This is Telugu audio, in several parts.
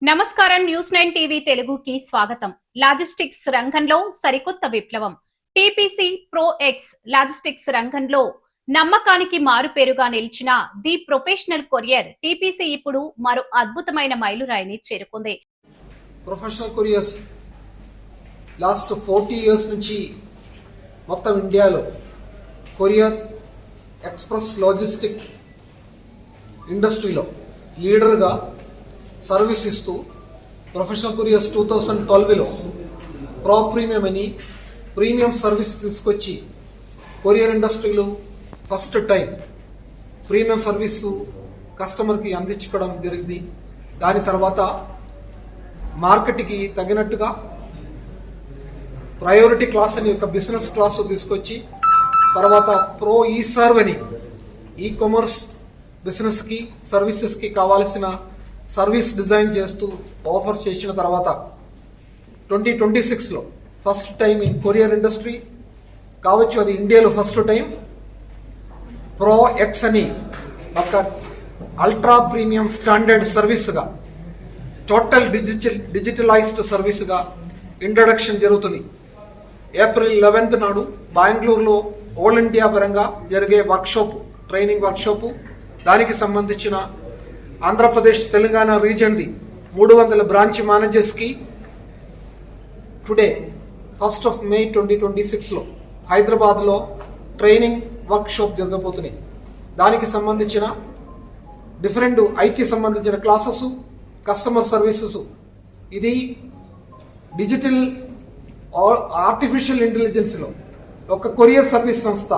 నమస్కారం న్యూస్ 9 టీవీ తెలుగుకి స్వాగతం. లాజిస్టిక్స్ రంగంలో సరికొత్త విప్లవం. టీపీసీ ప్రో ఎక్స్ లాజిస్టిక్స్ రంగంలో నమ్మకానికి మారుపేరుగా నిలిచిన ది ప్రొఫెషనల్ కొరియర్ టీపీసీ ఇప్పుడు మరో అద్భుతమైన మైలురాయిని చేరుకుంది. ప్రొఫెషనల్ కొరియర్స్ లాస్ట్ 40 ఇయర్స్ నుంచి మొత్తం ఇండియాలో కొరియర్ ఎక్స్ప్రెస్ లాజిస్టిక్ ఇండస్ట్రీలో లీడర్గా సర్వీస్ ఇస్తూ ప్రొఫెషనల్ కొరియర్స్ 2012లో ప్రో ప్రీమియం అని ప్రీమియం సర్వీస్ తీసుకొచ్చి కొరియర్ ఇండస్ట్రీలో ఫస్ట్ టైం ప్రీమియం సర్వీసు కస్టమర్కి అందించుకోవడం జరిగింది. దాని తర్వాత మార్కెట్కి తగినట్టుగా ప్రయారిటీ క్లాస్ అని ఒక బిజినెస్ క్లాస్ తీసుకొచ్చి తర్వాత ప్రో ఈ సర్వ్ అని ఈ కామర్స్ బిజినెస్కి సర్వీసెస్కి కావాల్సిన సర్వీస్ డిజైన్ చేస్తూ ఆఫర్ చేసిన తర్వాత 2026లో first time in courier industry కావచ్చు, అది ఇండియాలో ఫస్ట్ టైం ప్రో ఎక్స్ అని ఒక అల్ట్రా ప్రీమియం స్టాండర్డ్ సర్వీస్గా టోటల్ డిజిటలైజ్డ్ సర్వీస్గా ఇంట్రడక్షన్ జరుగుతుంది. ఏప్రిల్ 11th నాడు బెంగళూరులో ఆల్ ఇండియా పరంగా జరిగే వర్క్షాప్, ట్రైనింగ్ వర్క్షాపు, దానికి సంబంధించిన Andhra Pradesh Telangana రీజన్ది 300 branch మేనేజర్స్కి today 1st of May 2026లో హైదరాబాద్లో ట్రైనింగ్ వర్క్షాప్ జరగబోతున్నాయి. దానికి సంబంధించిన డిఫరెంట్ ఐటీ సంబంధించిన క్లాసెస్, కస్టమర్ సర్వీసెస్, ఇది డిజిటల్ ఆర్టిఫిషియల్ ఇంటెలిజెన్స్లో ఒక కొరియర్ సర్వీస్ సంస్థ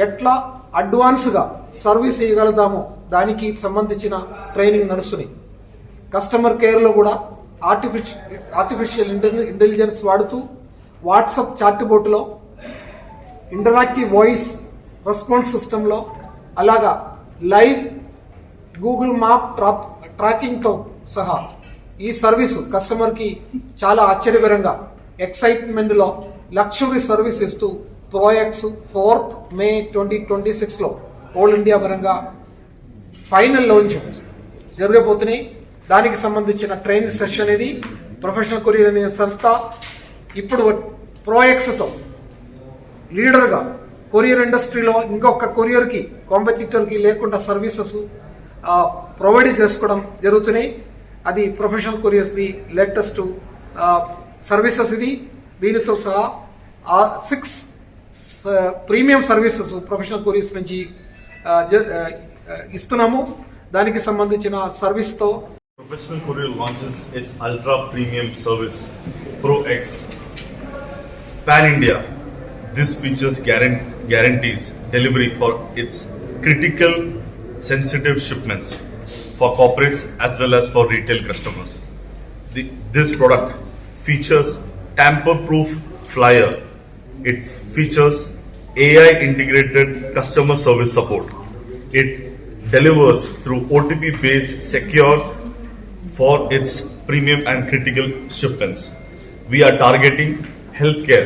ఎట్లా అడ్వాన్స్గా సర్వీస్ ఇవ్వగలుగుతామో దానికి సంబంధించిన ట్రైనింగ్ నడుస్తుంది. కస్టమర్ కేర్లో కూడా ఆర్టిఫిషియల్ ఇంటెలిజెన్స్ వాడుతూ వాట్సాప్ చాట్ బోట్లో ఇంటరాక్టివ్ వాయిస్ రెస్పాన్స్ సిస్టంలో అలాగా లైవ్ గూగుల్ మ్యాప్ ట్రాకింగ్తో సహా ఈ సర్వీసు కస్టమర్కి చాలా ఆశ్చర్యకరంగా ఎక్సైట్మెంట్లో లగ్జరీ సర్వీస్ ఇస్తూ ప్రోఎక్స్ 4th May 2026లో ఆల్ ఇండియా పరంగా ఫైనల్ లాంచ్ జరగబోతున్నాయి. దానికి సంబంధించిన ట్రైనింగ్ సెషన్ ఇది. ప్రొఫెషనల్ కొరియర్ అనే సంస్థ ఇప్పుడు ప్రోఎక్స్తో లీడర్గా కొరియర్ ఇండస్ట్రీలో ఇంకొక కొరియర్కి కాంపిటీటర్కి లేకుండా సర్వీసెస్ ప్రొవైడ్ చేసుకోవడం జరుగుతున్నాయి. అది ప్రొఫెషనల్ కొరియర్స్ది లేటెస్ట్ సర్వీసెస్ ఇది. దీనితో సహా 6 ప్రీమియం సర్వీసెస్ ప్రొఫెషనల్ కొరియర్స్ నుంచి ఇస్తున్నాము. దానికి సంబంధించిన సర్వీస్తో Professional Courier launches its ultra premium service Pro X Pan India. This features guarantees delivery for its critical sensitive shipments for corporates as well as for retail customers. This product features tamper-proof flyer. It features AI integrated customer service support. It delivers through OTP-based secure for its premium and critical shipments. We are targeting healthcare,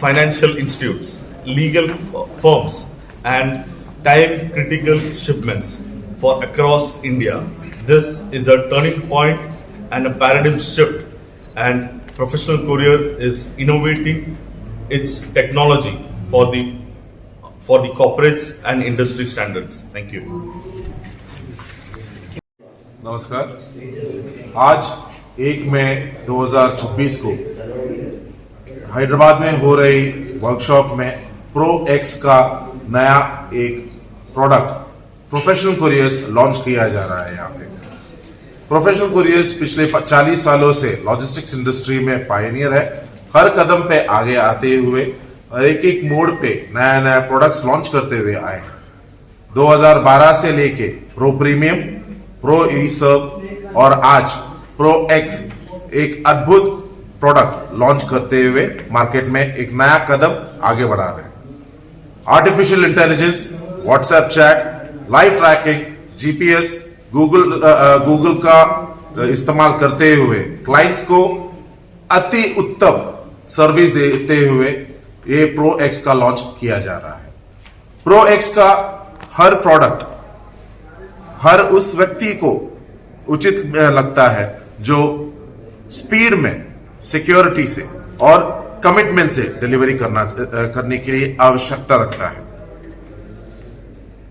financial institutes, legal firms, and time-critical shipments for across India. This is a turning point and a paradigm shift, and Professional Courier is innovating its technology for the corporates and industry standards. Thank you. नमस्कार. आज 1 मई 2026 को हैदराबाद में हो रही वर्कशॉप में प्रो एक्स का नया एक प्रोडक्ट प्रोफेशनल कोरियर्स लॉन्च किया जा रहा है. यहाँ पे प्रोफेशनल कोरियर्स पिछले 40 सालों से लॉजिस्टिक्स इंडस्ट्री में पायनियर है. हर कदम पे आगे आते हुए और एक मोड़ पे नया नया प्रोडक्ट्स लॉन्च करते हुए आए. 2012 से लेके प्रो प्रीमियम, प्रो ई सर्व और आज प्रो एक्स एक अद्भुत प्रोडक्ट लॉन्च करते हुए मार्केट में एक नया कदम आगे बढ़ा रहे हैं. Artificial intelligence, WhatsApp chat, live tracking, GPS, Google का इस्तेमाल करते हुए क्लाइंट्स को अति उत्तम सर्विस देते हुए ये प्रो एक्स का लॉन्च किया जा रहा है. प्रो एक्स का हर प्रोडक्ट हर उस व्यक्ति को उचित लगता है, जो स्पीड में, सिक्योरिटी से और कमिटमेंट से डिलीवरी करने के लिए आवश्यकता रखता है।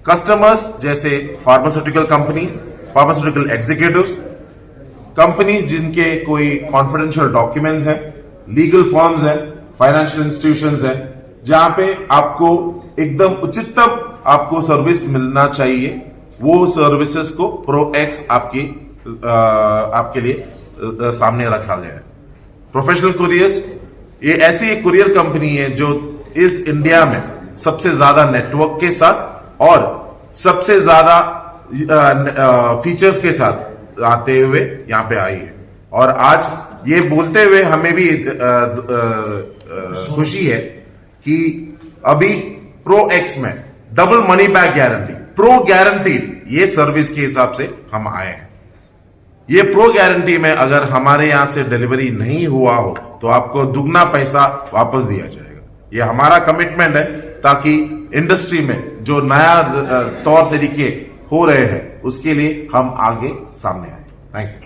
कस्टमर्स जैसे pharmaceutical companies, pharmaceutical executives, companies जिनके कोई कॉन्फिडेंशियल डॉक्यूमेंट्स हैं, लीगल फर्म्स हैं, फाइनेंशियल इंस्टीट्यूशंस हैं, जहां पे आपको एकदम उचितम आपको सर्विस मिलना चाहिए, वो सर्विसेज को प्रोएक्स आपके लिए सामने रखा गया है। प्रोफेशनल कुरियर्स, ये ऐसी एक कुरियर कंपनी है जो इस इंडिया में सबसे ज्यादा नेटवर्क के साथ और सबसे ज्यादा फीचर्स के साथ आते हुए यहां पे आई है। और आज ये बोलते हुए हमें भी खुशी है कि अभी प्रो एक्स में double money back guarantee, pro guaranteed, ये सर्विस के हिसाब से हम आए हैं। ये प्रो गारंटी में अगर हमारे यहां से डिलीवरी नहीं हुआ हो तो आपको दुगना पैसा वापस दिया जाएगा। ये हमारा कमिटमेंट है, ताकि इंडस्ट्री में जो नया तौर तरीके हो रहे हैं उसके लिए हम आगे सामने आए। Thank you.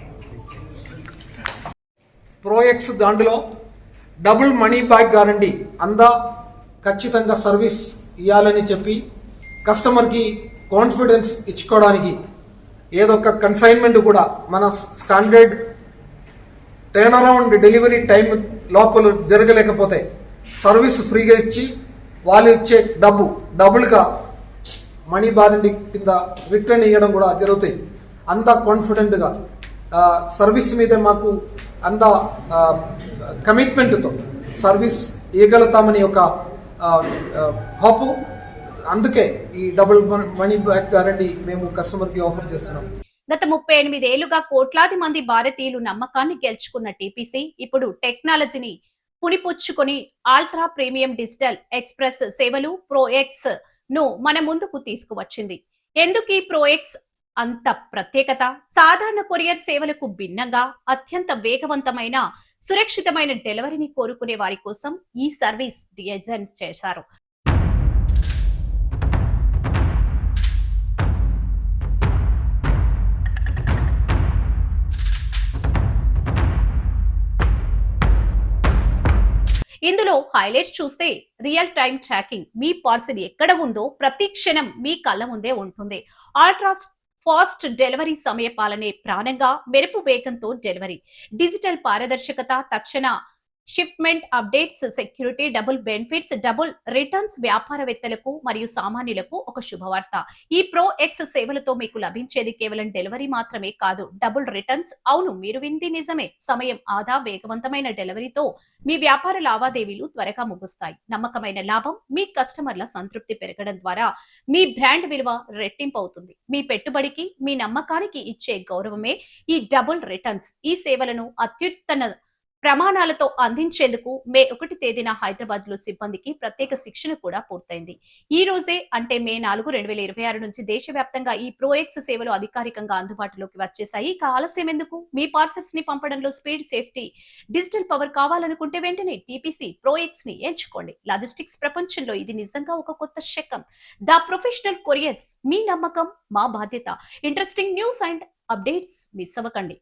ప్రో ఎక్స్ దాంట్లో డబుల్ మనీ బ్యాక్ గ్యారంటీ ఖచ్చితంగా సర్వీస్ ఇవ్వాలని చెప్పి కస్టమర్కి కాన్ఫిడెన్స్ ఇచ్చుకోవడానికి ఏదో ఒక కన్సైన్మెంట్ కూడా మన standard turn around delivery time లోపల జరగలేకపోతే సర్వీస్ ఫ్రీగా ఇచ్చి వాళ్ళు ఇచ్చే డబుల్గా మనీ వారంటీ కింద రిటర్న్ ఇవ్వడం కూడా జరుగుతాయి. అంత కాన్ఫిడెంట్గా సర్వీస్ మీద మాకు అంత కమిట్మెంట్తో సర్వీస్ ఇవ్వగలుగుతామని ఒక హోప్. అందుకే ఈ డబుల్ మనీ బ్యాక్ గ్యారంటీ మేము కస్టమర్కి ఆఫర్ చేస్తున్నాం. గత 38 ఏళ్లుగా కోట్లాది మంది భారతీయులు నమ్మకాన్ని గెలుచుకున్న టీపీసీ ఇప్పుడు టెక్నాలజీని పుణిపుచ్చుకొని అల్ట్రా ప్రీమియం డిజిటల్ ఎక్స్ప్రెస్ సేవలు ప్రోఎక్స్ ను మన ముందుకు తీసుకువచ్చింది. ఎందుకు ఈ ప్రోఎక్స్ అంత ప్రత్యేకత? సాధారణ కొరియర్ సేవలకు భిన్నంగా అత్యంత వేగవంతమైన, సురక్షితమైన డెలివరీని కోరుకునే వారి కోసం ఈ సర్వీస్ డిజైన్ చేశారు. ఇందులో హైలైట్స్ చూస్తే రియల్ టైం ట్రాకింగ్, మీ పార్సిల్ ఎక్కడ ఉందో ప్రతి క్షణం మీ కళ్ళ ముందే ఉంటుంది. అల్ట్రా ఫాస్ట్ డెలివరీ, సమయ పాలనే ప్రాణంగా, మెరుపు వేగంతో డెలివరీ, డిజిటల్ పారదర్శకత, తక్షణ shipment updates, security, double benefits, double returns. వ్యాపారవేత్తలకు మరియు సామాన్యులకు ఒక శుభవార్త. ఈ ప్రో ఎక్స్ సేవలతో మీకు లభించేది కేవలం డెలివరీ మాత్రమే కాదు, డబుల్ రిటర్న్స్. అవును, మీరు వింది నిజమే. సమయం ఆదా, వేగవంతమైన డెలివరీతో మీ వ్యాపార లావాదేవీలు త్వరగా ముగుస్తాయి. నమ్మకమైన లాభం, మీ కస్టమర్ల సంతృప్తి పెరగడం ద్వారా మీ బ్రాండ్ విలువ రెట్టింపు అవుతుంది. మీ పెట్టుబడికి, మీ నమ్మకానికి ఇచ్చే గౌరవమే ఈ డబుల్ రిటర్న్స్. ఈ సేవలను అత్యుత్తమ ప్రమాణాలతో అందించేందుకు మే 1 తేదీన హైదరాబాద్ లో సిబ్బందికి ప్రత్యేక శిక్షణ కూడా పూర్తయింది. ఈ రోజే అంటే మే 4, 2026 నుంచి దేశవ్యాప్తంగా ఈ ప్రోఎక్స్ సేవలు అధికారికంగా అందుబాటులోకి వచ్చేసాయి. ఇక ఆలస్యం ఎందుకు? మీ పార్సల్స్ ని పంపడంలో స్పీడ్, సేఫ్టీ, డిజిటల్ పవర్ కావాలనుకుంటే వెంటనే టీపీసీ ప్రోఎక్స్ ని ఎంచుకోండి. లాజిస్టిక్స్ ప్రపంచంలో ఇది నిజంగా ఒక కొత్త శకం. ద ప్రొఫెషనల్ కొరియర్స్, మీ నమ్మకం మా బాధ్యత. Interesting news and updates miss అవ్వకండి.